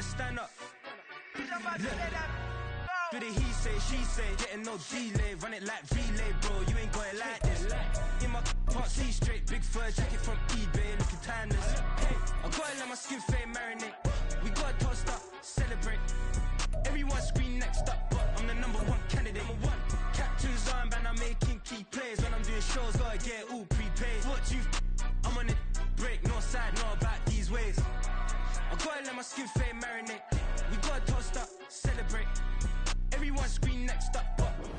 tryna stand up. Look. Do the he say, she say, getting no delay, run it like relay, bro, you ain't got it like this. In my can't see straight, big fur jacket from eBay, looking timeless. Hey, I gotta let my skin fade marinate. We gotta toast up, celebrate. Everyone scream next up, but I'm the #1 candidate. Captain's armband, I'm making key plays. When I'm doing shows, gotta get all prepaid. What you I'm on it, break, no side, no about these ways. I gotta let my skin fade marinate. We gotta toast up, celebrate. Everyone scream next up.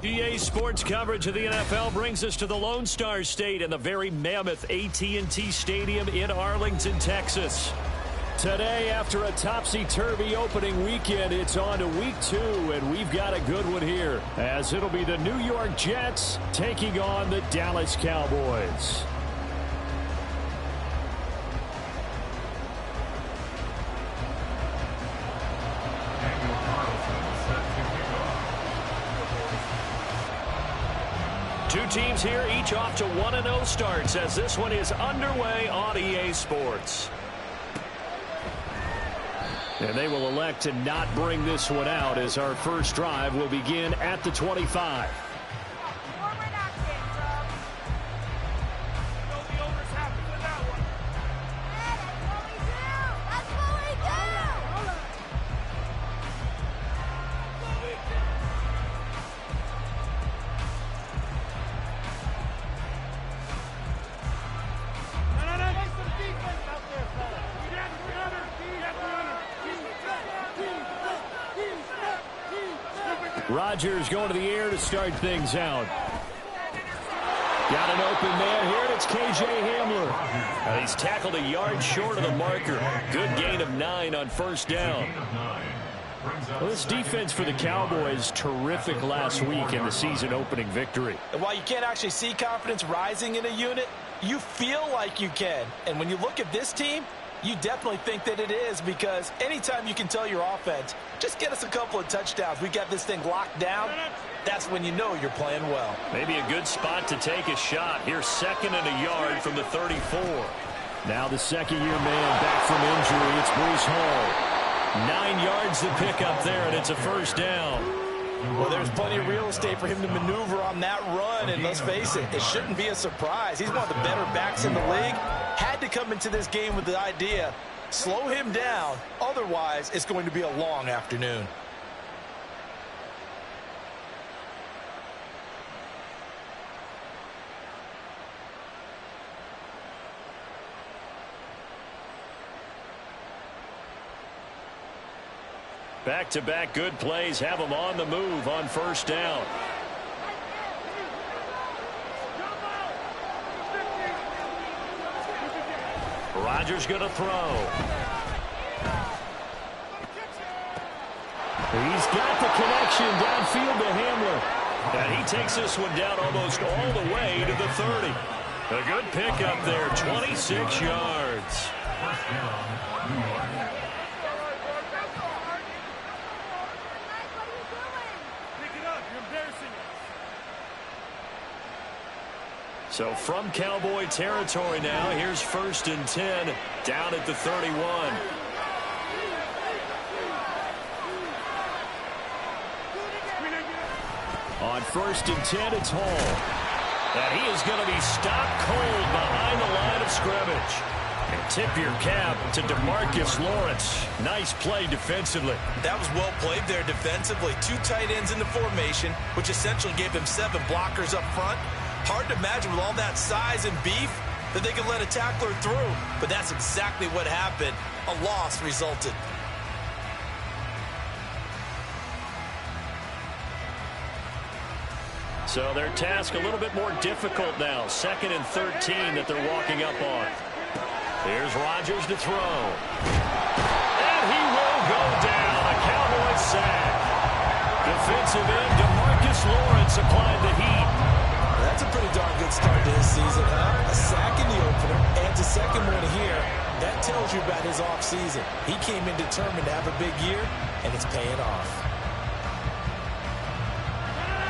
EA Sports coverage of the NFL brings us to the Lone Star State and the very mammoth AT&T Stadium in Arlington, Texas. Today, after a topsy-turvy opening weekend, it's on to week 2, and we've got a good one here, as it'll be the New York Jets taking on the Dallas Cowboys. Two teams here, each off to 1-0 starts, as this one is underway on EA Sports. And they will elect to not bring this one out, as our first drive will begin at the 25. Rodgers going to the air to start things out. Got an open man here, and it's KJ Hamler. He's tackled a yard short of the marker. Good gain of 9 on first down. Well, this defense for the Cowboys, terrific last week in the season-opening victory. And while you can't actually see confidence rising in a unit, you feel like you can. And when you look at this team, you definitely think that it is, because anytime you can tell your offense, just get us a couple of touchdowns, we got this thing locked down, that's when you know you're playing well. Maybe a good spot to take a shot. Here's 2nd and a yard from the 34. Now the second-year man back from injury. It's Bruce Hall. 9 yards to pick up there, and it's a first down. Well, there's plenty of real estate for him to maneuver on that run, and let's face it, it shouldn't be a surprise. He's one of the better backs in the league. Had to come into this game with the idea, slow him down, otherwise it's going to be a long afternoon. Back-to-back good plays have them on the move on first down. Rodgers going to throw. He's got the connection downfield to Hamler. And he takes this one down almost all the way to the 30. A good pickup there, 26 yards. So from Cowboy territory now, here's 1st and 10 down at the 31. On 1st and 10, it's Hall. And he is going to be stopped cold behind the line of scrimmage. And tip your cap to DeMarcus Lawrence. Nice play defensively. That was well played there defensively. 2 tight ends in the formation, which essentially gave him 7 blockers up front. Hard to imagine with all that size and beef that they could let a tackler through. But that's exactly what happened. A loss resulted. So their task a little bit more difficult now. 2nd and 13 that they're walking up on. Here's Rodgers to throw. And he will go down. A Cowboy sack. Defensive end DeMarcus Lawrence applied the heat. That's a pretty darn good start to his season, huh? A sack in the opener, and a second one here. That tells you about his offseason. He came in determined to have a big year, and it's paying off.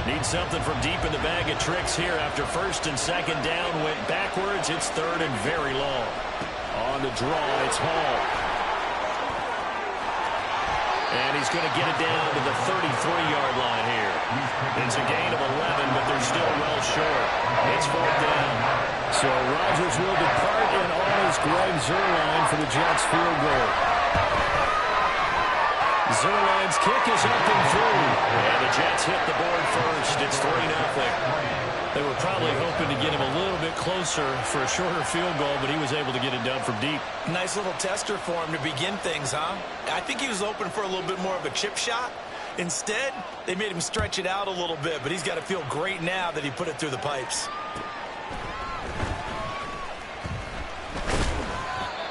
Need something from deep in the bag of tricks here after 1st and 2nd down. Went backwards. It's 3rd and very long. On the draw, it's Hall. And he's going to get it down to the 33-yard line here. It's a gain of 11, but they're still well short. It's 4th down. So Rodgers will depart, and on is Greg Zuerlein for the Jets field goal. Zuerlein's kick is up and through. And the Jets hit the board first. It's 3-0. They were probably hoping to get him a little bit closer for a shorter field goal, but he was able to get it done from deep. Nice little tester for him to begin things, huh? I think he was hoping for a little bit more of a chip shot. Instead, they made him stretch it out a little bit, but he's got to feel great now that he put it through the pipes.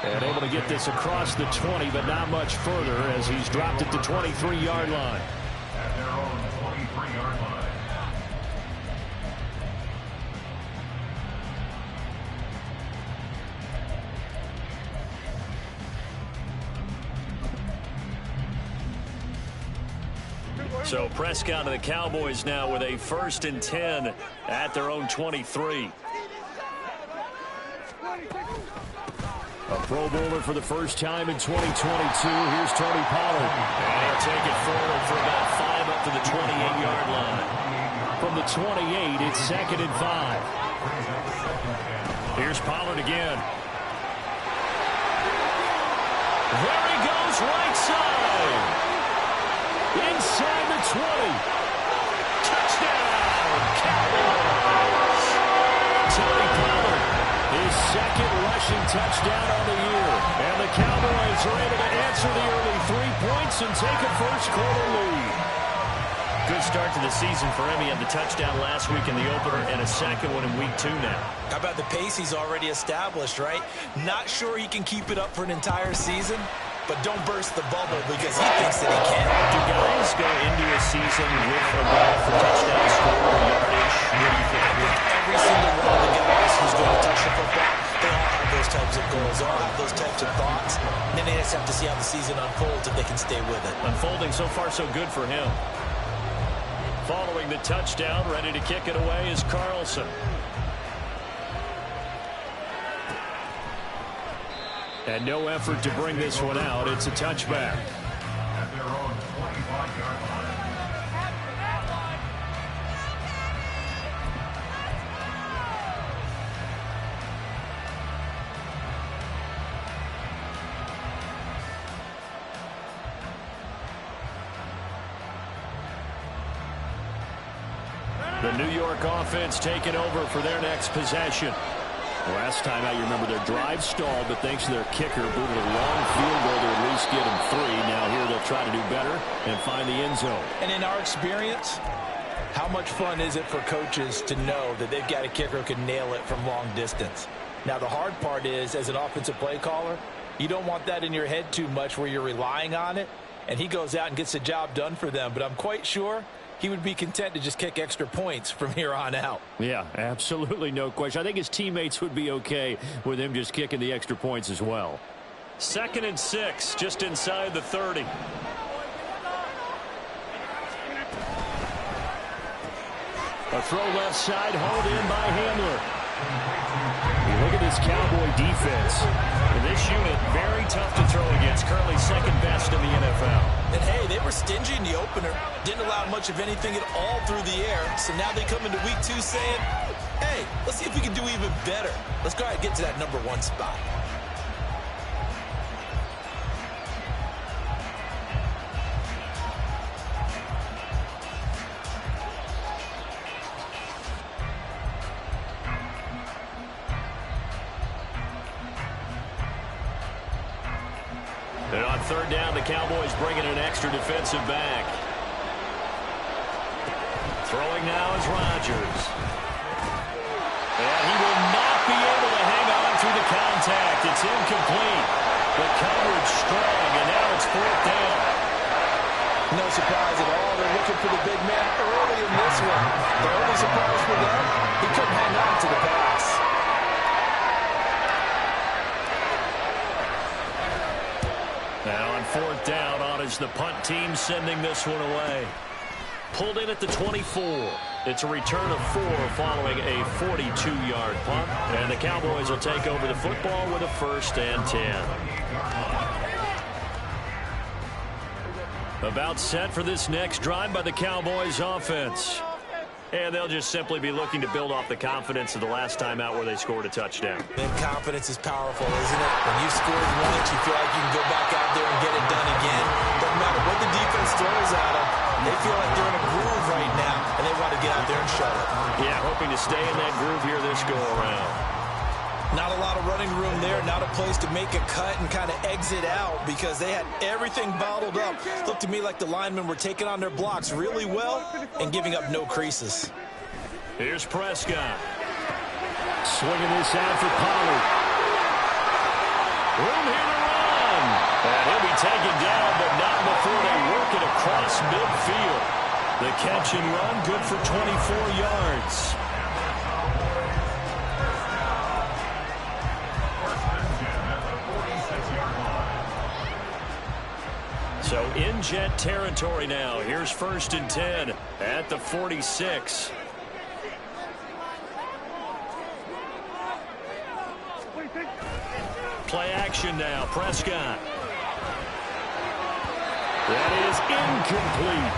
And able to get this across the 20, but not much further as he's dropped it to 23-yard line. At their own 23-yard line. So Prescott and the Cowboys now with a 1st and 10 at their own 23. A Pro Bowler for the first time in 2022. Here's Tony Pollard. And he'll take it forward for about 5 up to the 28-yard line. From the 28, it's 2nd and 5. Here's Pollard again. There he goes, right side. Inside the 20. Touchdown, Cowboys. Tony Pollard, his 2nd rushing touchdown on the year. And the Cowboys are able to answer the early 3 points and take a first-quarter lead. Good start to the season for him. He had the touchdown last week in the opener and a 2nd one in week 2 now. How about the pace he's already established, right? Not sure he can keep it up for an entire season, but don't burst the bubble because he thinks that he can. Do guys go into a season with a goal for touchdown score or yardage? What do you think? Every single one of the guys who's going to touch the football, they all have those types of goals, they all have those types of thoughts. And then they just have to see how the season unfolds if they can stay with it. Unfolding so far so good for him. Following the touchdown, ready to kick it away is Carlson. And no effort to bring this one out. It's a touchback. At their own 25-yard line. The New York offense taking over for their next possession. Last time out, you remember their drive stalled, but thanks to their kicker, booted a long field goal to at least get them 3. Now here they'll try to do better and find the end zone. And in our experience, how much fun is it for coaches to know that they've got a kicker who can nail it from long distance? Now the hard part is, as an offensive play caller, you don't want that in your head too much where you're relying on it, and he goes out and gets the job done for them. But I'm quite sure he would be content to just kick extra points from here on out. Yeah, absolutely no question. I think his teammates would be okay with him just kicking the extra points as well. 2nd and 6, just inside the 30. A throw left side, hauled in by Hamler. Look at this Cowboy defense. In this unit, very tough to throw against. Currently 2nd best in the NFL. And hey, they were stingy in the opener. Didn't allow much of anything at all through the air. So now they come into week 2 saying, hey, let's see if we can do even better. Let's go ahead and get to that number 1 spot. And on 3rd down, the Cowboys bringing an extra defensive back. Throwing now is Rodgers. And he will not be able to hang on through the contact. It's incomplete. The coverage strong, and now it's 4th down. No surprise at all. They're looking for the big man early in this one. The only surprise for them, he couldn't hang on to the pass. Now on 4th down, on is the punt team sending this one away. Pulled in at the 24. It's a return of 4 following a 42-yard punt. And the Cowboys will take over the football with a 1st and 10. About set for this next drive by the Cowboys offense. And they'll just simply be looking to build off the confidence of the last time out where they scored a touchdown. And confidence is powerful, isn't it? When you scored once, you feel like you can go back out there and get it done again. Doesn't matter what the defense throws at them. They feel like they're in a groove right now, and they want to get out there and show it. Yeah, hoping to stay in that groove here this go-around. Not a lot of running room there, not a place to make a cut and kind of exit out because they had everything bottled up. Looked to me like the linemen were taking on their blocks really well and giving up no creases. Here's Prescott. Swinging this out for Pollard. Room here to run. And he'll be taken down, but not before they work it across midfield. The catch and run, good for 24 yards. So in Jet territory now. Here's 1st and 10 at the 46. Play action now. Prescott. That is incomplete.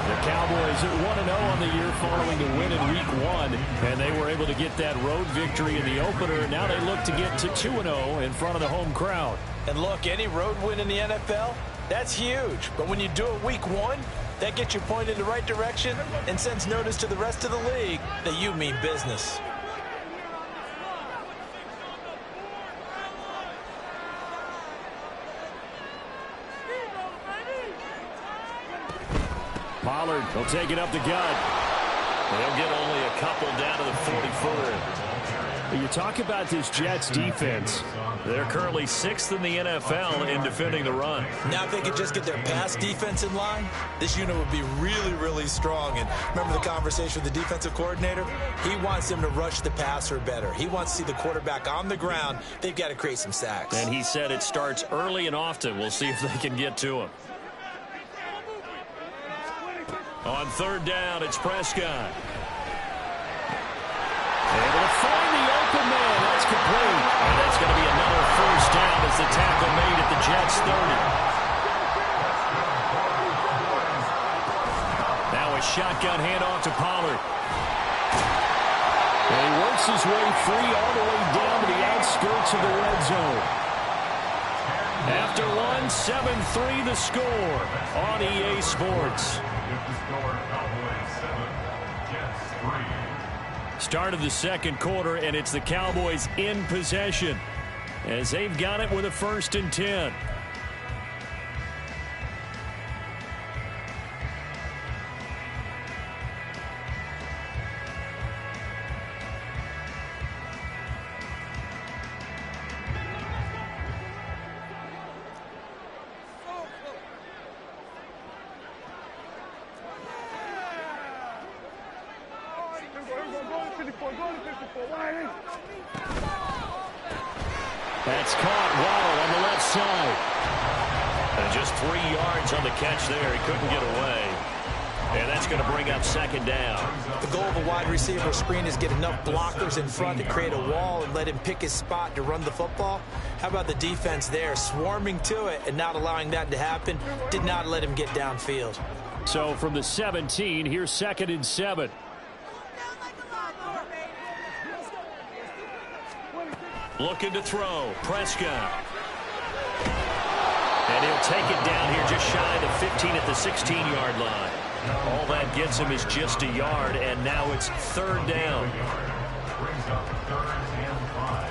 The Cowboys at 1-0 on the year following the win in Week 1. And they were able to get that road victory in the opener. Now they look to get to 2-0 in front of the home crowd. And look, any road win in the NFL, that's huge. But when you do it Week 1, that gets you pointed in the right direction and sends notice to the rest of the league that you mean business. Pollard will take it up the gut. They'll get only a couple down to the 44. You talk about this Jets defense. They're currently 6th in the NFL in defending the run. Now if they could just get their pass defense in line, this unit would be really, really strong. And remember the conversation with the defensive coordinator? He wants them to rush the passer better. He wants to see the quarterback on the ground. They've got to create some sacks. And he said it starts early and often. We'll see if they can get to him. On 3rd down, it's Prescott. Able to find the open man. That's complete. And that's going to be another 1st down as the tackle made at the Jets 30. Now a shotgun handoff to Pollard. And he works his way free all the way down to the outskirts of the red zone. After one, 7-3 the score on EA Sports. Start of the 2nd quarter, and it's the Cowboys in possession as they've got it with a 1st and 10. That's caught. Waddle on the left side. And just 3 yards on the catch there. He couldn't get away. And that's going to bring up 2nd down. The goal of a wide receiver screen is get enough blockers in front to create a wall and let him pick his spot to run the football. How about the defense there, swarming to it and not allowing that to happen? Did not let him get downfield. So from the 17, here's 2nd and 7. Looking to throw. Prescott. And he'll take it down here just shy of the 15 at the 16-yard line. All that gets him is just a yard, and now it's 3rd down. Brings up 3rd and 5.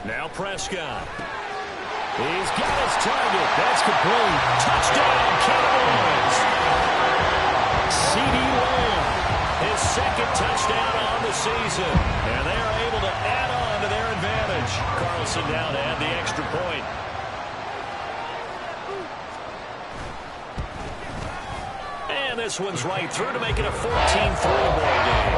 Now Prescott. He's got his target. That's complete. Touchdown, Cowboys. CeeDee Lamb, his 2nd touchdown on the season. And they are able to add on to their advantage. Carlson down to add the extra point. And this one's right through to make it a 14-3 ball game.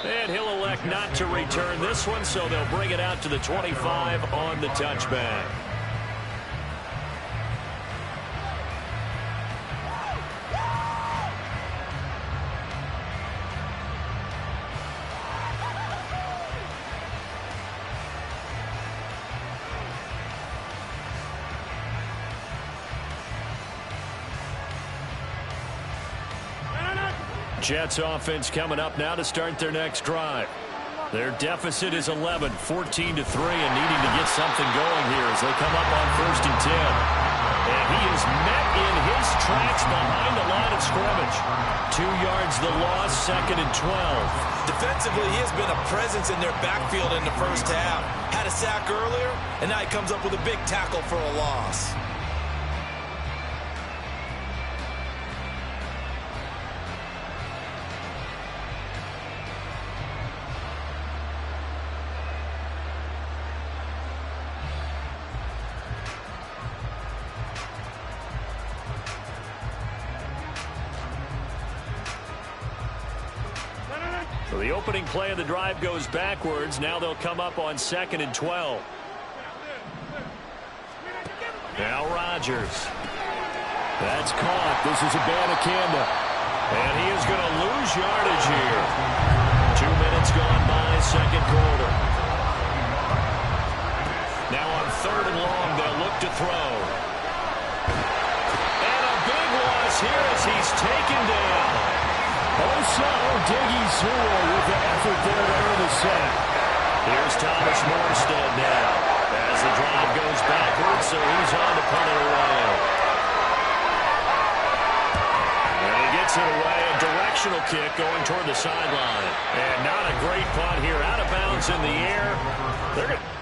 And he'll elect not to return this one, so they'll bring it out to the 25 on the touchback. Jets offense coming up now to start their next drive. Their deficit is 11, 14-3, and needing to get something going here as they come up on 1st and 10. And he is met in his tracks behind the line of scrimmage. 2 yards the loss, 2nd and 12. Defensively, he has been a presence in their backfield in the first half. Had a sack earlier, and now he comes up with a big tackle for a loss. So the opening play of the drive goes backwards. Now they'll come up on 2nd and 12. Now Rodgers. That's caught. This is Abanikanda. And he is going to lose yardage here. 2 minutes gone by, 2nd quarter. Now on 3rd and long, they'll look to throw. And a big loss here as he's taken down. Also, Diggy Sewell with the effort there to earn the sack. Here's Thomas Morstead now as the drive goes backwards, so he's on to punt it away. And he gets it away, a directional kick going toward the sideline. And not a great punt here, out of bounds in the air. They're going to...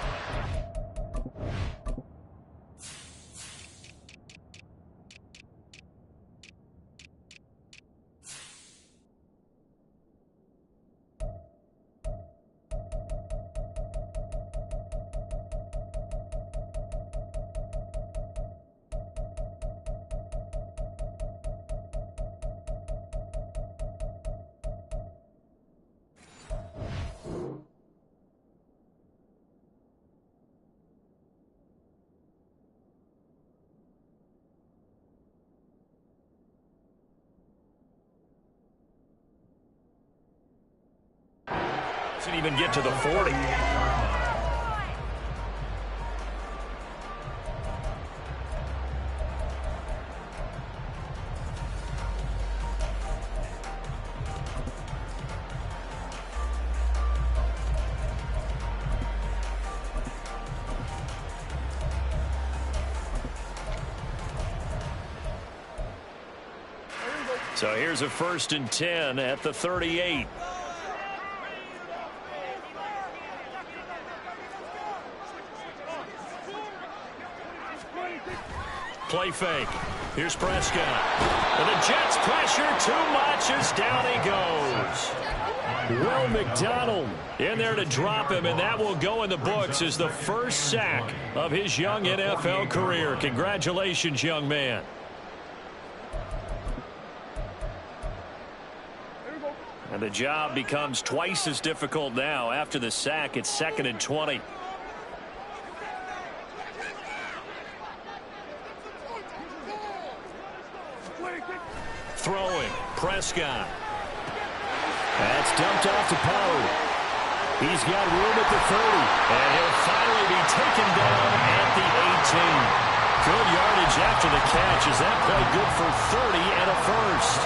Doesn't even get to the 40. So here's a 1st and 10 at the 38. Play fake. Here's Prescott. And the Jets pressure too much as down he goes. Will McDonald in there to drop him, and that will go in the books as the first sack of his young NFL career. Congratulations, young man. And the job becomes twice as difficult now. After the sack, it's 2nd and 20. Throwing, Prescott. That's dumped off to Poe. He's got room at the 30. And he'll finally be taken down at the 18. Good yardage after the catch. Is that play good for 30 and a first?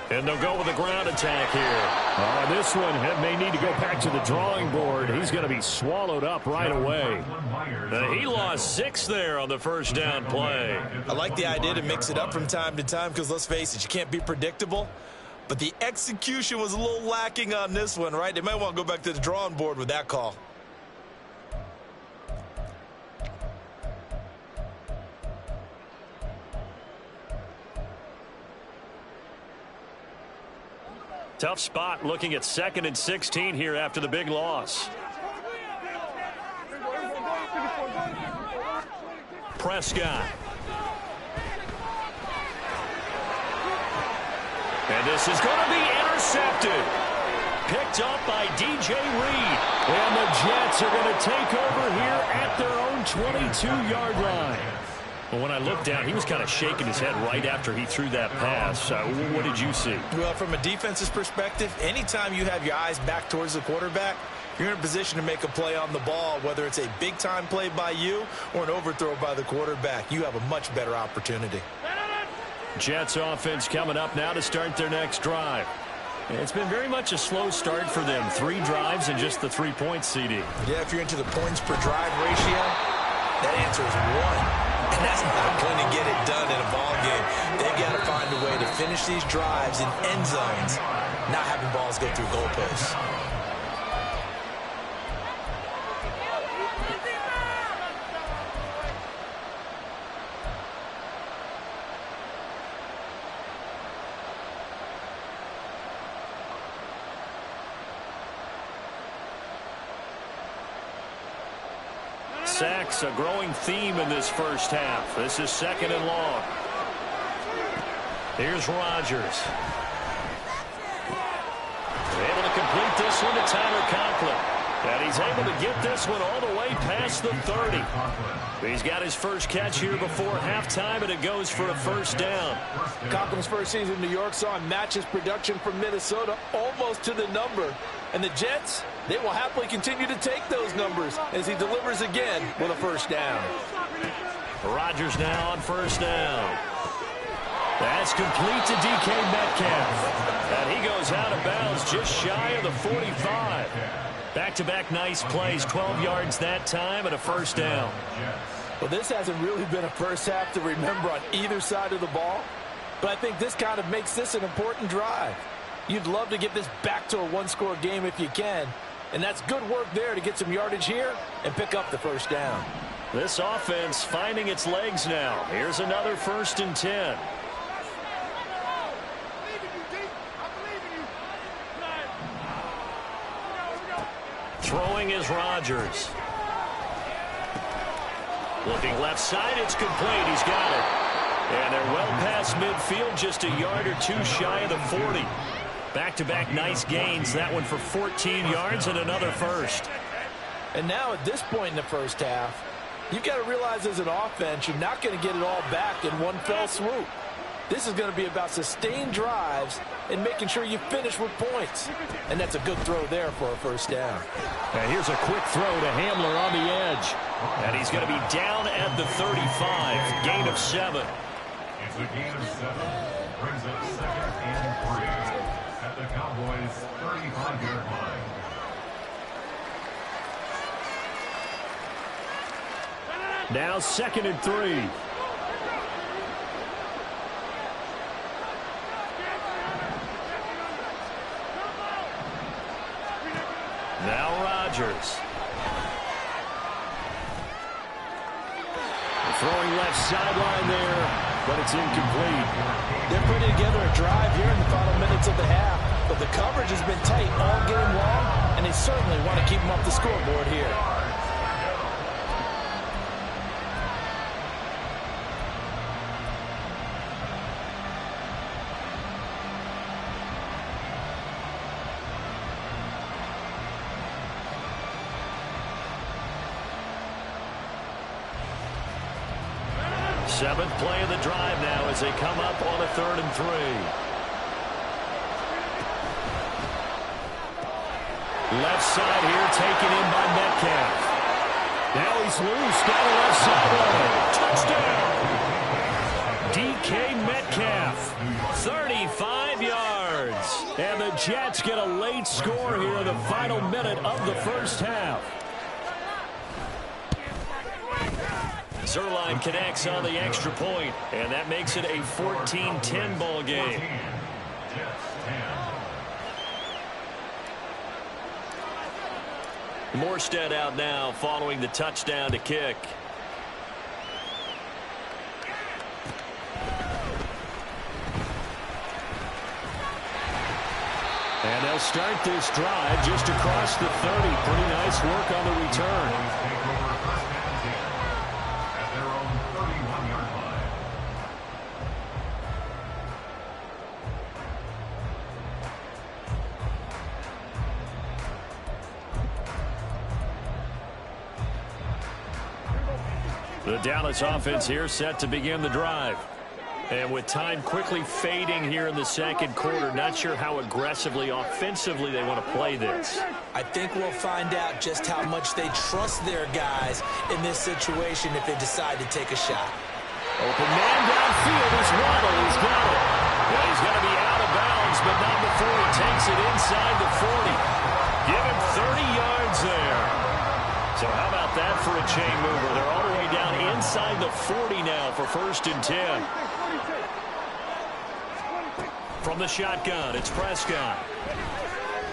And they'll go with a ground attack here. This one may need to go back to the drawing board. He's going to be swallowed up right away. He lost 6 there on the first down play. I like the idea to mix it up from time to time because, let's face it, you can't be predictable. but the execution was a little lacking on this one, right? They might want to go back to the drawing board with that call. Tough spot looking at 2nd and 16 here after the big loss. Prescott. And this is going to be intercepted. Picked up by DJ Reed. And the Jets are going to take over here at their own 22-yard line. Well, when I looked down, he was kind of shaking his head right after he threw that pass. What did you see? Well, from a defense's perspective, anytime you have your eyes back towards the quarterback, you're in a position to make a play on the ball, whether it's a big-time play by you or an overthrow by the quarterback. You have a much better opportunity. Jets offense coming up now to start their next drive. It's been very much a slow start for them. 3 drives and just the 3 points, CD. Yeah, if you're into the points per drive ratio, that answer is 1. And that's not going to get it done in a ball game. They've got to find a way to finish these drives in end zones, not having balls go through goalposts. Sacks, a growing theme in this first half. This is 2nd and long. Here's Rodgers. Able to complete this one to Tyler Conklin. And he's able to get this one all the way past the 30. He's got his first catch here before halftime, and it goes for a first down. Conklin's first season in New York saw him match his production from Minnesota almost to the number. And the Jets, they will happily continue to take those numbers as he delivers again with a first down. Rodgers now on first down. That's complete to DK Metcalf. And he goes out of bounds just shy of the 45. Back-to-back nice plays, 12 yards that time and a first down. Well, this hasn't really been a first half to remember on either side of the ball, but I think this kind of makes this an important drive. You'd love to get this back to a one-score game if you can, and that's good work there to get some yardage here and pick up the first down. This offense finding its legs now. Here's another 1st and 10. Throwing is Rodgers. Looking left side, it's complete. He's got it. And they're well past midfield, just a yard or 2 shy of the 40. Back-to-back nice gains. That one for 14 yards and another first. And now at this point in the first half, you've got to realize as an offense, you're not going to get it all back in one fell swoop. This is going to be about sustained drives and making sure you finish with points. And that's a good throw there for a first down. And here's a quick throw to Hamler on the edge. And he's going to be down at the 35. Gain of 7. It's a gain of 7. Brings up 2nd and 3 at the Cowboys' 35-yard line. Now 2nd and 3. Now Rodgers. Throwing left sideline there, but it's incomplete. They're putting together a drive here in the final minutes of the half, but the coverage has been tight all game long, and they certainly want to keep them off the scoreboard here. Seventh play of the drive now as they come up on a 3rd and 3. Left side here taken in by Metcalf. Now he's loose down the left sideline. Touchdown! DK Metcalf, 35 yards. And the Jets get a late score here in the final minute of the first half. Zuerlein connects on the extra point, and that makes it a 14-10 ball game. Morstead out now following the touchdown to kick. And they'll start this drive just across the 30. Pretty nice work on the return. The Dallas offense here set to begin the drive. And with time quickly fading here in the second quarter, not sure how aggressively, offensively they want to play this. I think we'll find out just how much they trust their guys in this situation if they decide to take a shot. Open man downfield is Waddle. He's got it. Well, he's going to be out of bounds, but not before he takes it inside the 40. Give him 30 yards there. So how about that for a chain mover? They're all the way down inside the 40 now for 1st and 10. From the shotgun, it's Prescott.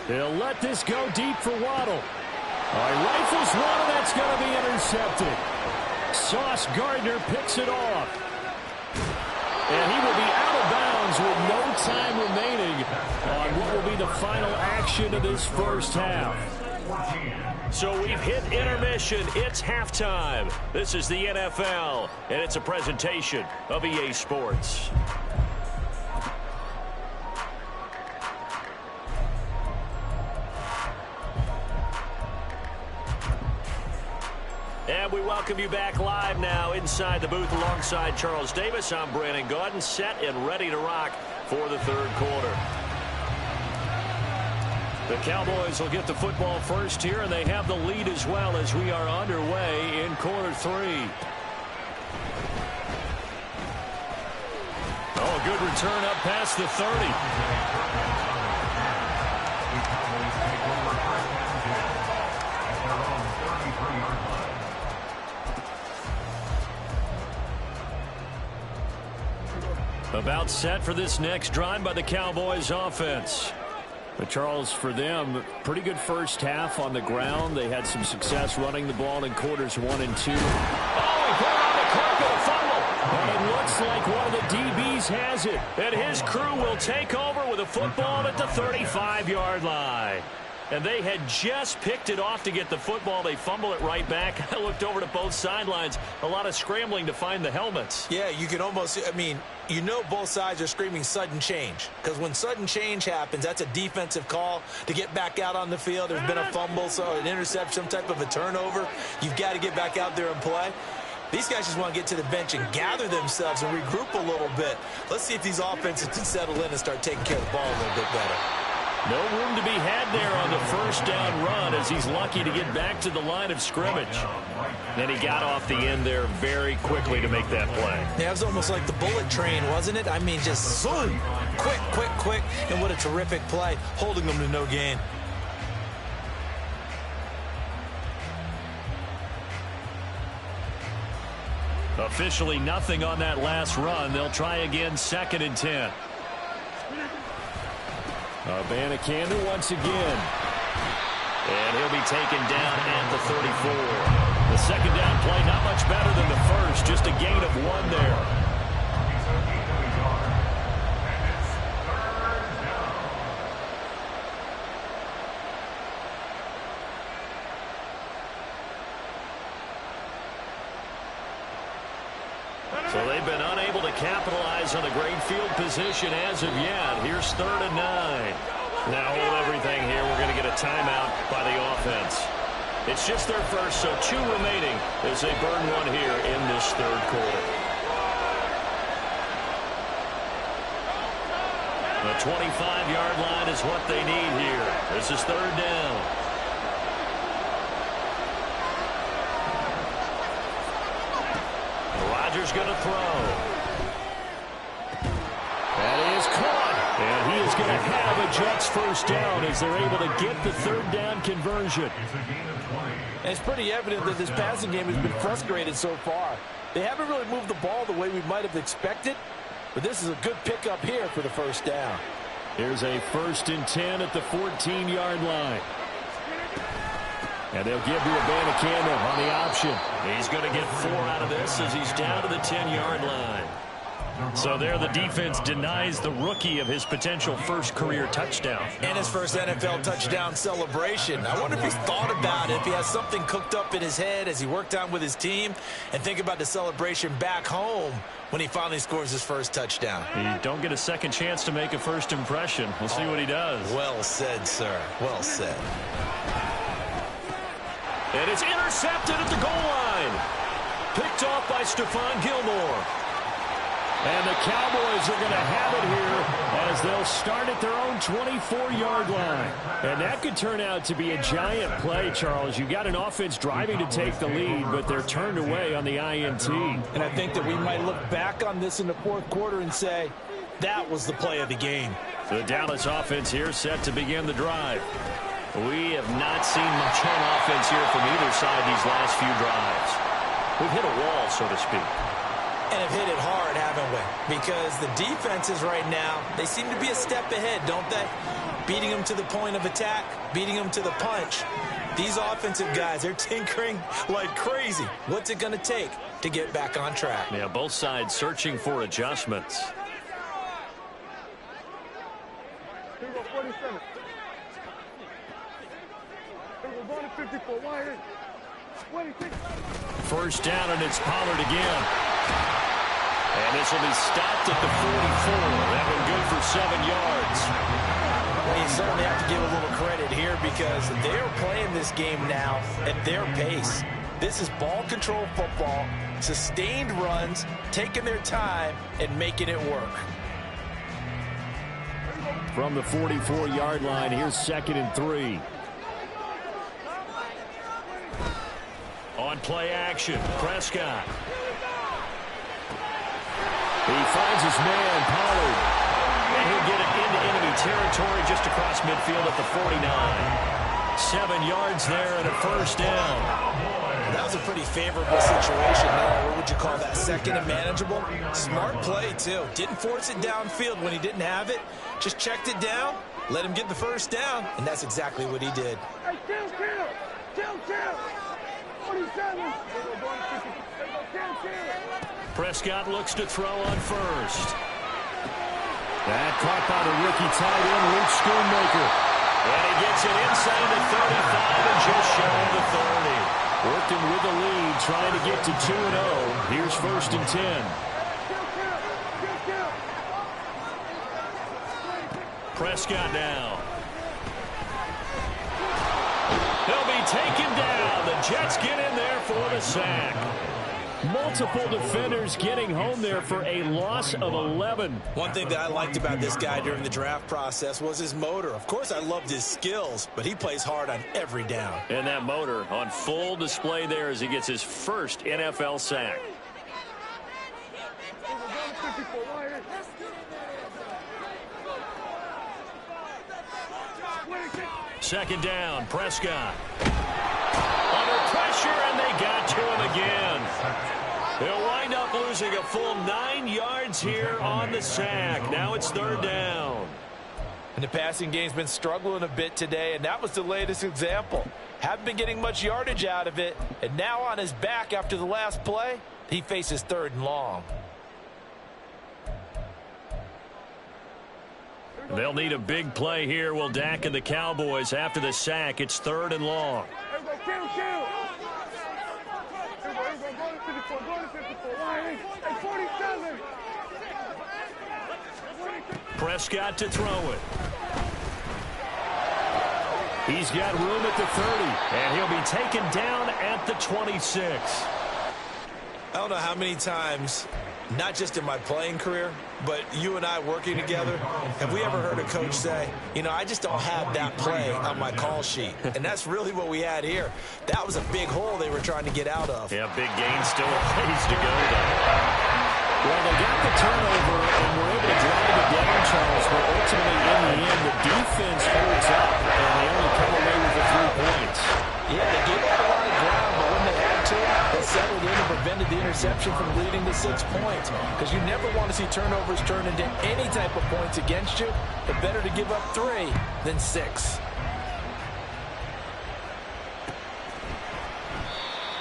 They'll let this go deep for Waddle. All right, rifles one, and that's going to be intercepted. Sauce Gardner picks it off. And he will be out of bounds with no time remaining on what will be the final action of this first half. So we've hit intermission. It's halftime. This is the NFL, and it's a presentation of EA Sports. And we welcome you back live now inside the booth alongside Charles Davis. I'm Brandon Gaudin, set and ready to rock for the third quarter. The Cowboys will get the football first here, and they have the lead as well as we are underway in quarter 3. Oh, a good return up past the 30. About set for this next drive by the Cowboys offense. But Charles, for them, pretty good first half on the ground. They had some success running the ball in quarters 1 and 2. Oh, he put it on the carpet, a fumble. And it looks like one of the DBs has it. And his crew will take over with a football at the 35-yard line. And they had just picked it off to get the football. They fumble it right back. I looked over to both sidelines. A lot of scrambling to find the helmets. Yeah, you can almost, you know both sides are screaming sudden change. Because when sudden change happens, that's a defensive call to get back out on the field. There's been a fumble, so an interception, some type of a turnover. You've got to get back out there and play. These guys just want to get to the bench and gather themselves and regroup a little bit. Let's see if these offenses can settle in and start taking care of the ball a little bit better. No room to be had there on the first down run as he's lucky to get back to the line of scrimmage. And he got off the end there very quickly to make that play. Yeah, it was almost like the bullet train, wasn't it? I mean, just zoom, quick, and what a terrific play, holding them to no gain. Officially nothing on that last run. They'll try again, 2nd and 10. Abanikanda once again. And he'll be taken down at the 34. The second down play not much better than the first. Just a gain of 1 there. So they've been unable to capitalize on the great field position as of yet. Here's 3rd and 9. Now hold everything here. We're going to get a timeout by the offense. It's just their first, so 2 remaining as they burn 1 here in this third quarter. The 25-yard line is what they need here. This is 3rd down. Rodgers going to throw. That is caught. And he is going to have a Jets first down as they're able to get the 3rd down conversion. And it's pretty evident that this passing game has been frustrated so far. They haven't really moved the ball the way we might have expected, but this is a good pickup here for the first down. Here's a 1st and 10 at the 14-yard line. And they'll give to Abanikanda on the option. He's going to get 4 out of this as he's down to the 10-yard line. So there the defense denies the rookie of his potential first career touchdown. And his first NFL touchdown celebration. I wonder if he's thought about it, if he has something cooked up in his head as he worked out with his team, and think about the celebration back home when he finally scores his first touchdown. You don't get a second chance to make a first impression. We'll see what he does. Well said, sir. Well said. And it's intercepted at the goal line. Picked off by Stephon Gilmore. And the Cowboys are going to have it here as they'll start at their own 24-yard line. And that could turn out to be a giant play, Charles. You got an offense driving to take the lead, but they're turned away on the INT. And I think that we might look back on this in the fourth quarter and say, that was the play of the game. The Dallas offense here set to begin the drive. We have not seen much on offense here from either side these last few drives. We've hit a wall, so to speak. And have hit it hard, haven't we? Because the defenses right now, they seem to be a step ahead, don't they? Beating them to the point of attack, beating them to the punch. These offensive guys, they're tinkering like crazy. What's it going to take to get back on track? Yeah, both sides searching for adjustments. First down, and it's Pollard again. And this will be stopped at the 44. That one good for 7 yards. Well, you certainly have to give a little credit here because they're playing this game now at their pace. This is ball control football, sustained runs, taking their time and making it work. From the 44-yard line, here's 2nd and 3. On play action, Prescott. He finds his man, Pollard. And he'll get it into enemy territory just across midfield at the 49. 7 yards there and a first down. That was a pretty favorable situation there. What would you call that? 2nd and manageable? Smart play, too. Didn't force it downfield when he didn't have it. Just checked it down, let him get the first down, and that's exactly what he did. Hey, chill. 47. Prescott looks to throw on first. That caught by the rookie tight end, Luke Schoonmaker. And he gets it inside the 35 and just shy of the 30. Working with the lead, trying to get to 2-0. Here's 1st and 10. Prescott now. He'll be taken down. The Jets get in there for the sack. Multiple defenders getting home there for a loss of 11. One thing that I liked about this guy during the draft process was his motor. Of course, I loved his skills, but he plays hard on every down. And that motor on full display there as he gets his first NFL sack. Second down, Prescott. Under pressure, and they got to him again. They'll wind up losing a full 9 yards here on the sack. Now it's 3rd down. And the passing game's been struggling a bit today, and that was the latest example. Haven't been getting much yardage out of it, and now on his back after the last play, he faces 3rd and long. They'll need a big play here, will Dak and the Cowboys after the sack. It's 3rd and long. Prescott to throw it. He's got room at the 30, and he'll be taken down at the 26. I don't know how many times, not just in my playing career, but you and I working together, have we ever heard a coach say, you know, I just don't have that play on my call sheet. And that's really what we had here. That was a big hole they were trying to get out of. Yeah, big gain, still a ways to go, though. Well, they got the turnover and were able to drive it down, Charles, but ultimately in the end, the defense holds up, and they only come away with the 3 points. Yeah, they gave up a lot of ground, but when they had to, they settled in and prevented the interception from leading to 6 points, because you never want to see turnovers turn into any type of points against you, but better to give up 3 than 6.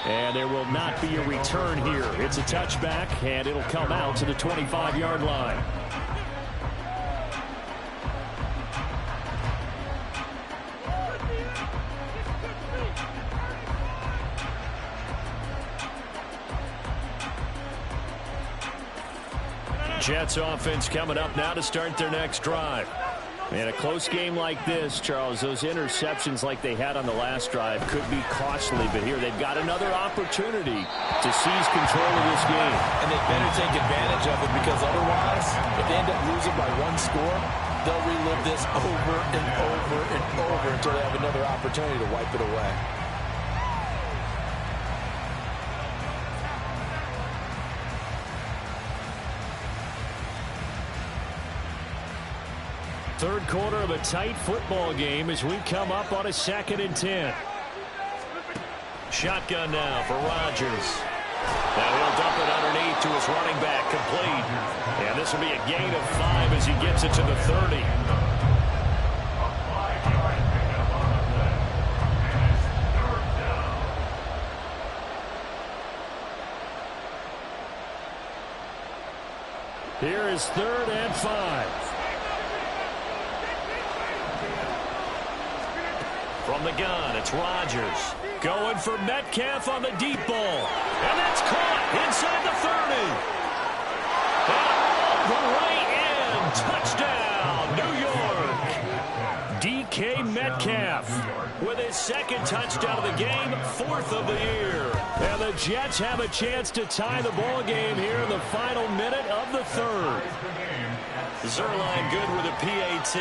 And there will not be a return here. It's a touchback, and it'll come out to the 25-yard line. Jets offense coming up now to start their next drive. In a close game like this, Charles, those interceptions like they had on the last drive could be costly, but here they've got another opportunity to seize control of this game. And they better take advantage of it, because otherwise, if they end up losing by 1 score, they'll relive this over and over and over until they have another opportunity to wipe it away. Third quarter of a tight football game as we come up on a 2nd and 10. Shotgun now for Rodgers. Now he'll dump it underneath to his running back, complete. And this will be a gain of 5 as he gets it to the 30. Here is 3rd and 5. From the gun, it's Rodgers. Going for Metcalf on the deep ball. And that's caught inside the 30. All the way in. Touchdown, New York. DK Metcalf with his 2nd touchdown of the game, 4th of the year. And the Jets have a chance to tie the ball game here in the final minute of the 3rd. Zerline good with a PAT,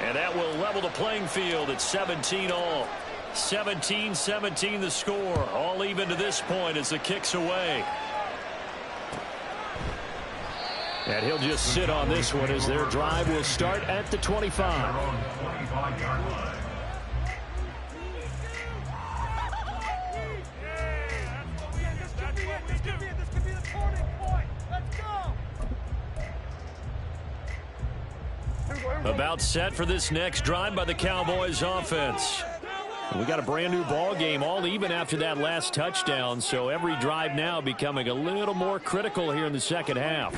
and that will level the playing field at 17 all. 17-17 the score, all even to this point as the kick's away. And he'll just sit on this one as their drive will start at the 25. About set for this next drive by the Cowboys offense. We got a brand new ball game, all even after that last touchdown, so every drive now becoming a little more critical here in the 2nd half.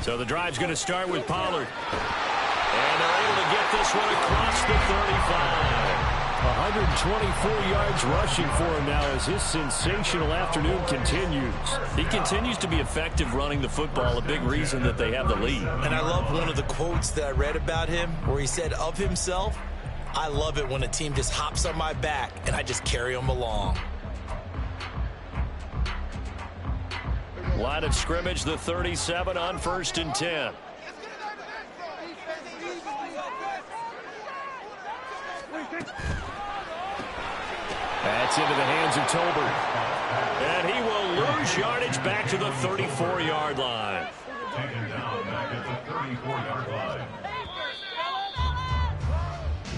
So the drive's going to start with Pollard. And they're able to get this one across the 35. 124 yards rushing for him now as his sensational afternoon continues. He continues to be effective running the football, a big reason that they have the lead. And I love one of the quotes that I read about him where he said of himself, "I love it when a team just hops on my back and I just carry them along." Line of scrimmage, the 37 on 1st and 10. That's into the hands of Tolbert. And he will lose yardage back to the 34-yard line. Taken down back at the 34-yard line.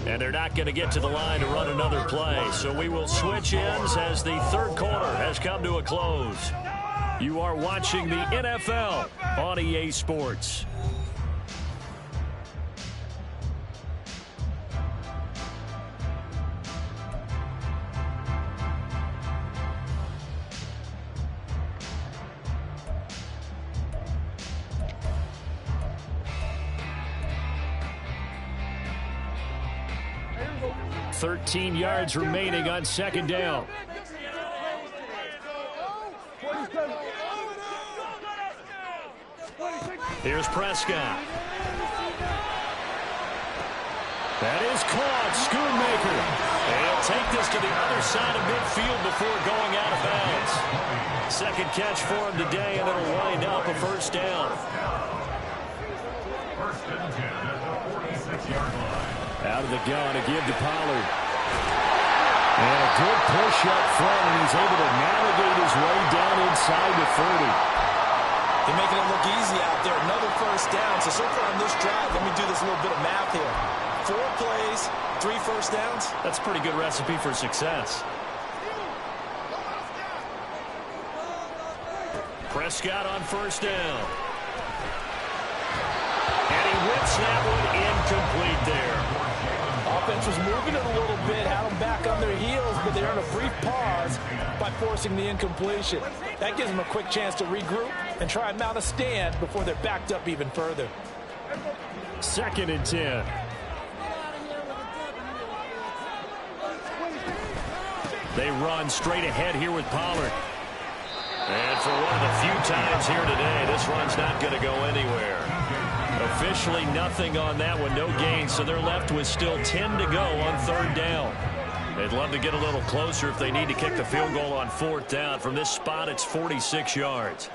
And they're not going to get to the line to run another play. So we will switch ends as the 3rd quarter has come to a close. You are watching the NFL on EA Sports. .13 yards remaining on 2nd down. Here's Prescott. That is caught. Schoonmaker. And he'll take this to the other side of midfield before going out of bounds. 2nd catch for him today, and it'll wind up a 1st down. 1st and 10 at the 46-yard line. Out of the gun to give to Pollard. And a good push up front, and he's able to navigate his way down inside the 30. They're making it look easy out there. Another 1st down. So far on this drive, let me do this little bit of math here. 4 plays, 3 1st downs. That's a pretty good recipe for success. Prescott on first down. And he whips that one incomplete there. Offense was moving it a little bit, had them back on their heels, but they earned a brief pause by forcing the incompletion. That gives them a quick chance to regroup and try and mount a stand before they're backed up even further. 2nd and 10. They run straight ahead here with Pollard. And for one of the few times here today, this run's not going to go anywhere. Officially nothing on that one, no gain, so they're left with still 10 to go on 3rd down. They'd love to get a little closer if they need to kick the field goal on 4th down. From this spot, it's 46 yards.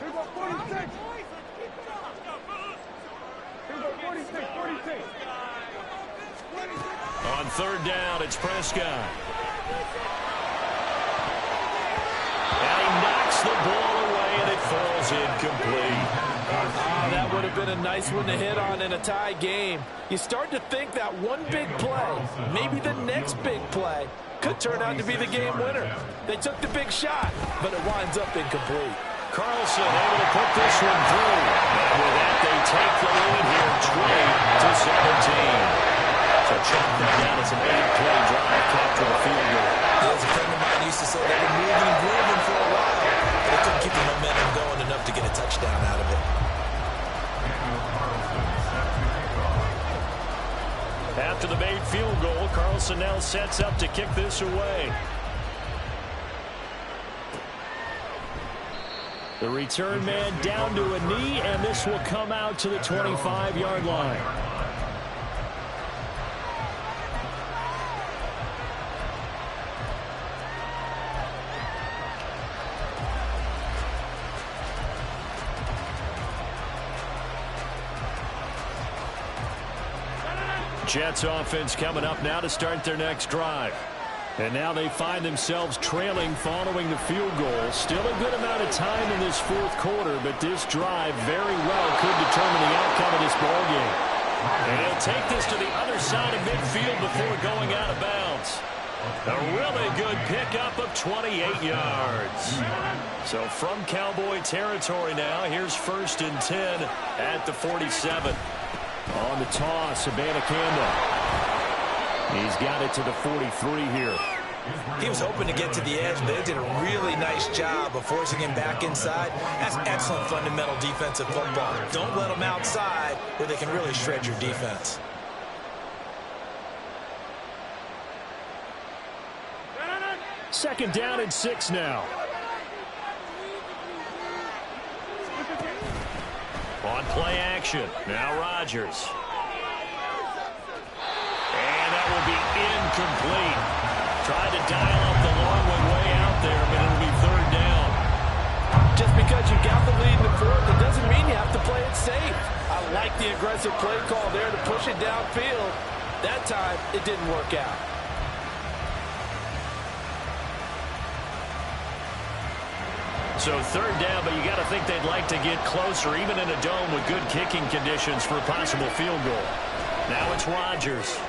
On 3rd down, it's Prescott. And he knocks the ball away, and it falls incomplete. That would have been a nice one to hit on in a tie game. You start to think that one big play, maybe the next big play, could turn out to be the game winner. They took the big shot, but it winds up incomplete. Carlson able to put this one through. And with that, they take the lead here 20-17. So chalk that down as an 8-play drive capture the field goal. As a friend of mine used to say, they were moving and grooving for a while, but they couldn't keep the momentum going enough to get a touchdown out of it. After the made field goal, Carlson now sets up to kick this away. The return man down to a knee, and this will come out to the 25-yard line. Jets offense coming up now to start their next drive. And now they find themselves trailing following the field goal. Still a good amount of time in this 4th quarter, but this drive very well could determine the outcome of this ballgame. And he'll take this to the other side of midfield before going out of bounds. A really good pickup of 28 yards. So from Cowboy territory now, here's 1st and 10 at the 47. On the toss, Abanikanda. He's got it to the 43 here. He was hoping to get to the edge, but they did a really nice job of forcing him back inside. That's excellent fundamental defensive football. Don't let them outside where they can really shred your defense. Second down and 6 now. On play action, now Rodgers. And that will be incomplete. Tried to dial up the long one way out there, but it'll be 3rd down. Just because you got the lead in the 4th, it doesn't mean you have to play it safe. I like the aggressive play call there to push it downfield. That time, it didn't work out. So 3rd down, but you got to think they'd like to get closer, even in a dome with good kicking conditions for a possible field goal. Now it's Rodgers.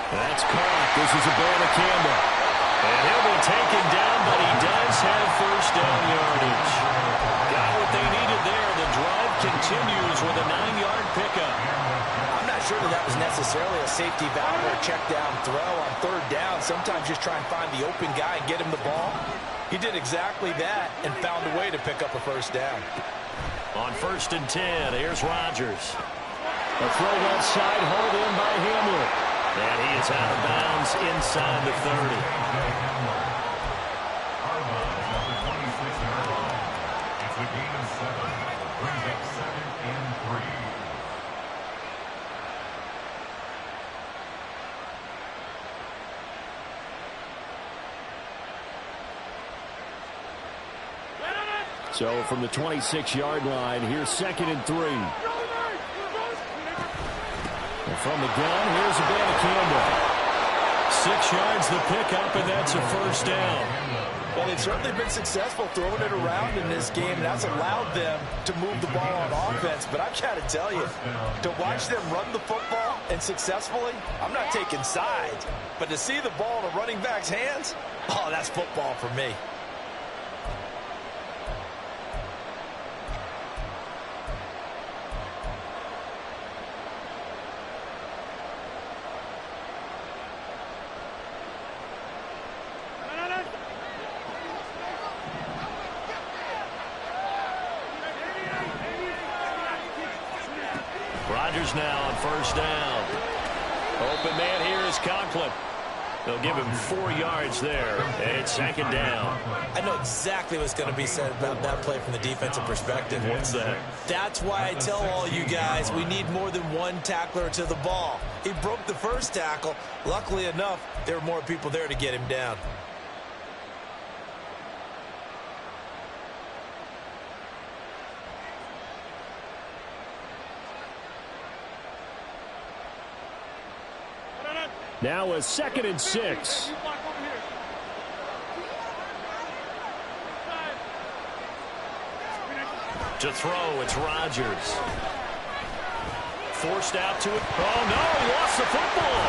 That's caught. This is Abanikanda. And he'll be taken down, but he does have 1st down yardage. Got what they needed there. The drive continues with a 9-yard pickup. I'm not sure that was necessarily a safety valve or a check down throw on 3rd down. Sometimes just try and find the open guy and get him the ball. He did exactly that and found a way to pick up a 1st down. On 1st and 10, here's Rodgers. A throw left side, hauled in by Hamler. And he is out of bounds inside the 30. It's a gain of 7. Brings up 2nd and 3. So from the 26-yard line, here's 2nd and 3. And from the gun, here's Abanikanda. 6 yards the pickup, and that's a 1st down. Well, they've certainly been successful throwing it around in this game, and that's allowed them to move the ball on offense. But I've got to tell you, to watch them run the football and successfully, I'm not taking sides. But to see the ball in a running back's hands, oh, that's football for me. Chargers now on first down. Open man here is Conklin. They'll give him 4 yards there. It's second down. I know exactly what's going to be said about that play from the defensive perspective. What's that? That's why I tell all you guys we need more than one tackler to the ball. He broke the first tackle. Luckily enough, there were more people there to get him down. Now a 2nd and 6. To throw, it's Rodgers. Forced out to it. Oh, no, he lost the football.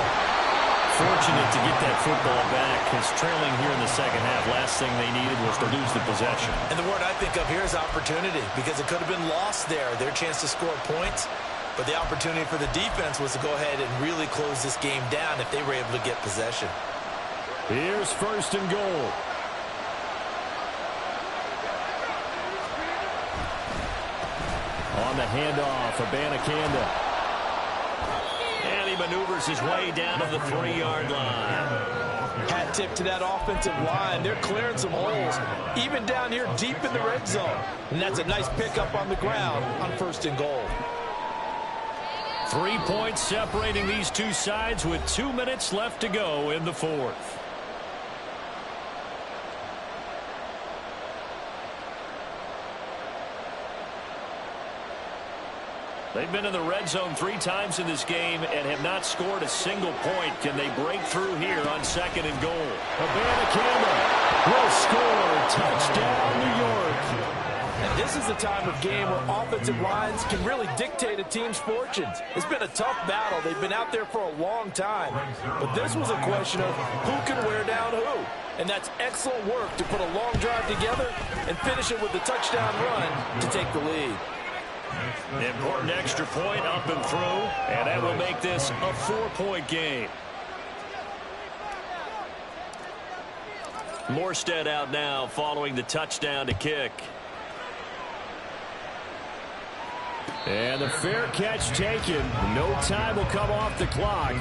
Fortunate to get that football back, because trailing here in the second half, last thing they needed was to lose the possession. And the word I think of here is opportunity, because it could have been lost there, their chance to score points. But the opportunity for the defense was to go ahead and really close this game down if they were able to get possession. Here's 1st and goal. On the handoff, Abanikanda. And he maneuvers his way down to the 3-yard line. Hat tip to that offensive line. They're clearing some holes, even down here deep in the red zone. And that's a nice pickup on the ground on 1st and goal. 3 points separating these two sides with 2 minutes left to go in the 4th. They've been in the red zone 3 times in this game and have not scored a single point. Can they break through here on 2nd and goal? Abanikanda will score. Touchdown, New York. And this is the time of game where offensive lines can really dictate a team's fortunes. It's been a tough battle. They've been out there for a long time. But this was a question of who can wear down who. And that's excellent work to put a long drive together and finish it with a touchdown run to take the lead. Important extra point up and through, and that will make this a 4-point game. Morstead out now following the touchdown to kick. And the fair catch taken. No time will come off the clock.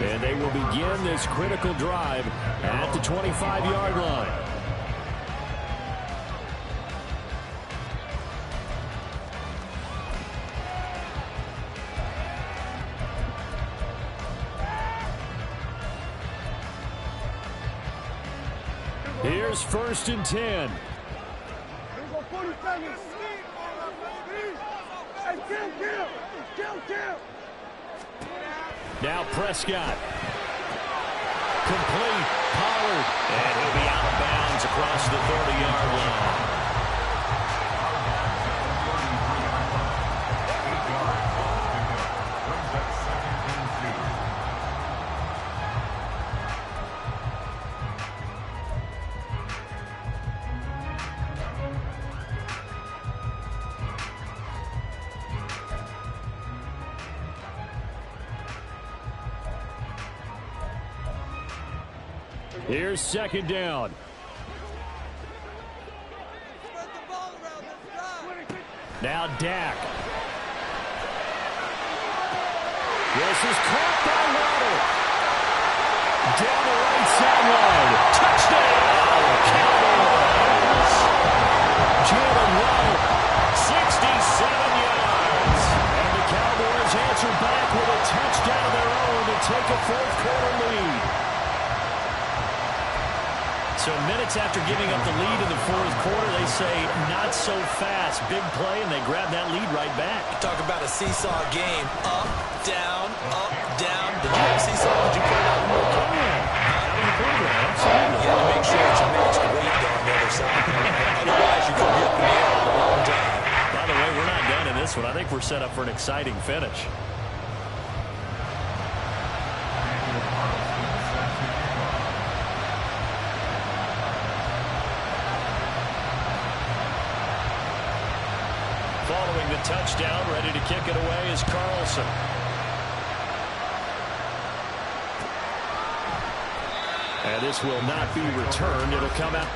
And they will begin this critical drive at the 25-yard line. Here's 1st and 10. Here we go, 47. Hey, kill. Now Prescott. Complete. Pollard. And he'll be out of bounds across the 30-yard line. Here's 2nd down. Now Dak. This is caught by Waddle. Down the right sideline. Touchdown! Cowboys! Jalen Waddle, 67 yards. And the Cowboys answer back with a touchdown of their own to take a 4th-quarter lead. So minutes after giving up the lead in the 4th quarter, they say not so fast. Big play, and they grab that lead right back. Talk about a seesaw game. Up, down, up, down. Did you have a seesaw? Did you put it out in the game? How do you put it out? Absolutely. You got to make sure that you match the weight on the other side. Otherwise, you could be up in the air for a long time. By the way, we're not done in this one. I think we're set up for an exciting finish. Following the touchdown, ready to kick it away is Carlson. And this will not be returned. It'll come out.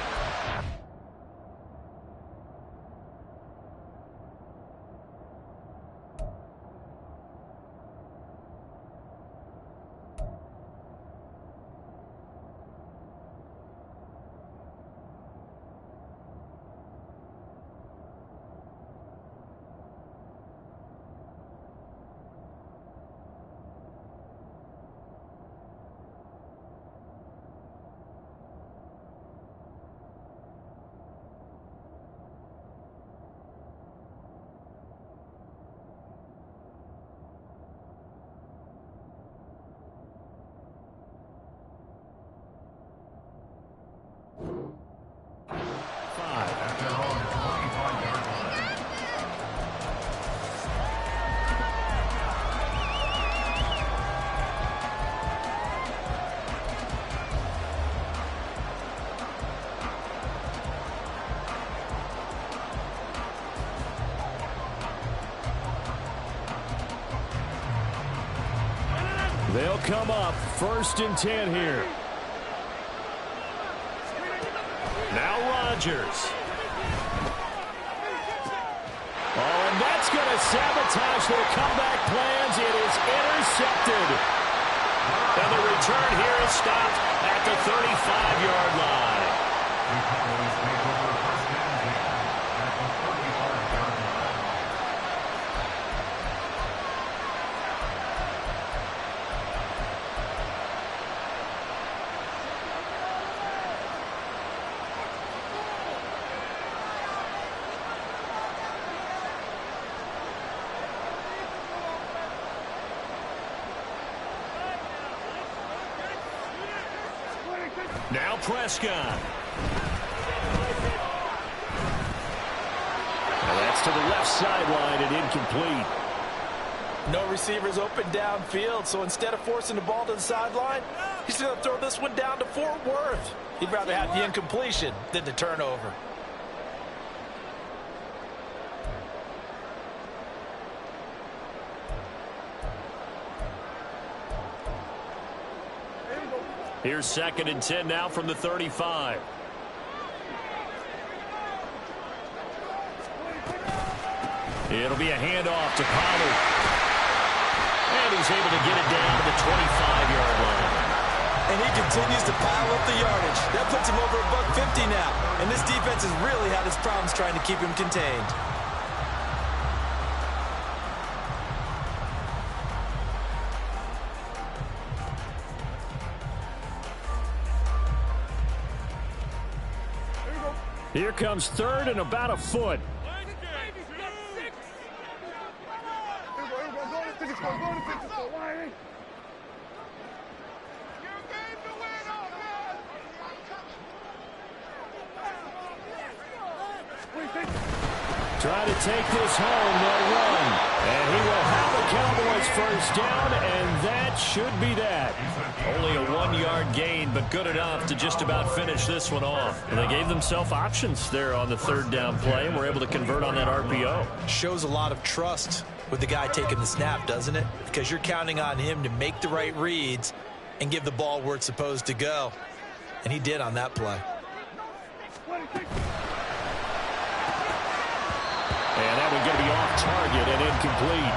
come up. 1st and 10 here. Now Rodgers. Oh, and that's going to sabotage their comeback plans. It is intercepted. And the return here is stopped at the 35-yard line. The Cowboys take over 1st and 10 at the 35-yard line. Now Prescott. And that's to the left sideline and incomplete. No receivers open downfield, so instead of forcing the ball to the sideline, he's going to throw this one down to Fort Worth. He'd rather have the incompletion than the turnover. Here's 2nd and 10 now from the 35. It'll be a handoff to Pollard. And he's able to get it down to the 25-yard line. And he continues to pile up the yardage. That puts him over $150 now. And this defense has really had its problems trying to keep him contained. Here comes 3rd and about a foot. Try to take this home, they'll run. And he will have a Cowboys 1st down, and that should be that. Only a 1-yard gain, but good enough to just about finish this one off. And they gave themselves options there on the 3rd down play, and were able to convert on that RPO. Shows a lot of trust with the guy taking the snap, doesn't it? Because you're counting on him to make the right reads and give the ball where it's supposed to go. And he did on that play. And that one going to be off target and incomplete.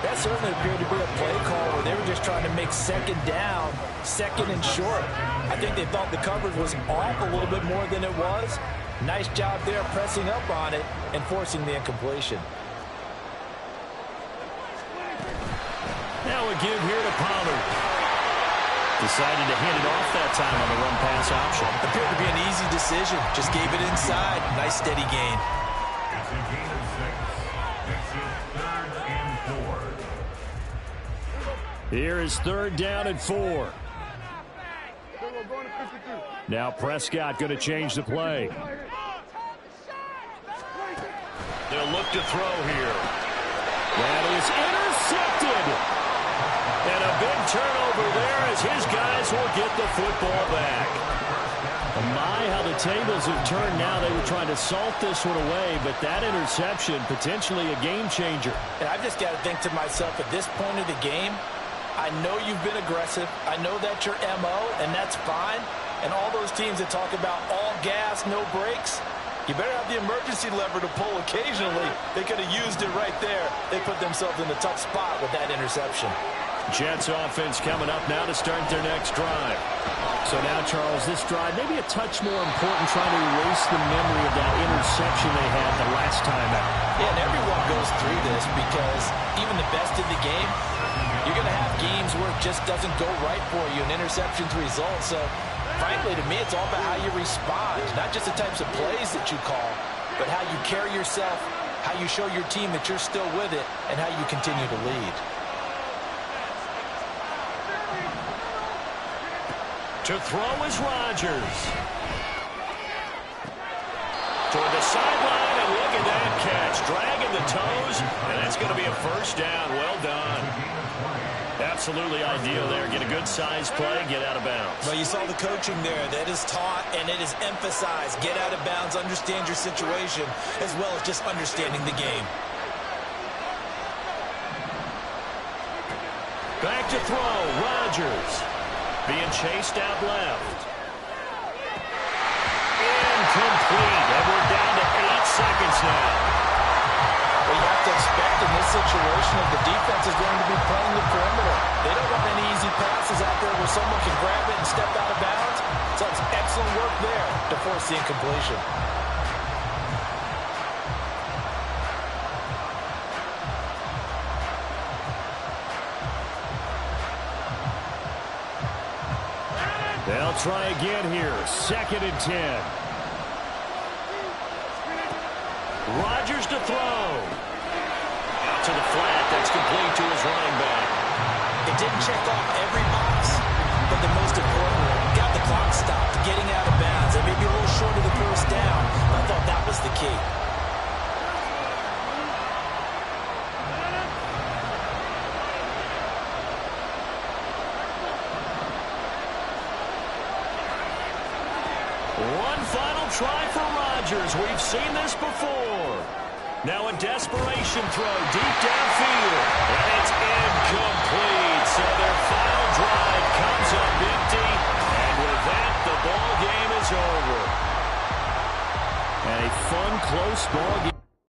That certainly appeared to be a play call where they were just trying to make 2nd down, 2nd and short. I think they thought the coverage was off a little bit more than it was. Nice job there pressing up on it and forcing the incompletion. Now a give here to Pollard. Decided to hand it off that time on the run-pass option. Appeared to be an easy decision. Just gave it inside. Nice steady gain. It's a gain of 6. It's 3rd and 4. Here is 3rd down and 4. Now Prescott going to change the play. They'll look to throw here. That is intercepted. And a big turnover there as his guys will get the football back. My, how the tables have turned now. They were trying to salt this one away, but that interception, potentially a game changer. And I've just got to think to myself, at this point of the game, I know you've been aggressive. I know that's your MO, and that's fine. And all those teams that talk about all gas, no brakes, you better have the emergency lever to pull occasionally. They could have used it right there. They put themselves in a tough spot with that interception. Jets offense coming up now to start their next drive. So now, Charles, this drive maybe a touch more important, trying to erase the memory of that interception they had the last time out. Yeah, and everyone goes through this because even the best in the game, you're going to have games where it just doesn't go right for you and interceptions result. So, frankly, to me, it's all about how you respond, not just the types of plays that you call, but how you carry yourself, how you show your team that you're still with it, and how you continue to lead. To throw is Rodgers. Toward the sideline, and look at that catch. Dragging the toes, and that's going to be a 1st down. Well done. Absolutely ideal there. Get a good size play, get out of bounds. Well, you saw the coaching there. That is taught and it is emphasized. Get out of bounds, understand your situation, as well as just understanding the game. Back to throw, Rodgers. Rodgers. Being chased out left. Incomplete. And we're down to 8 seconds now. Well, you have to expect in this situation that the defense is going to be playing the perimeter. They don't want any easy passes out there where someone can grab it and step out of bounds. So it's excellent work there to force the incompletion. They'll try again here. 2nd and 10. Rodgers to throw. Out to the flat. That's complete to his running back. It didn't check off every box, but the most important one, got the clock stopped, getting out of bounds. It may be a little short of the first down, but I thought that was the key. One final try for Rodgers. We've seen this before. Now a desperation throw deep downfield. And it's incomplete. So their final drive comes up empty. And with that, the ball game is over. And a fun, close ball game.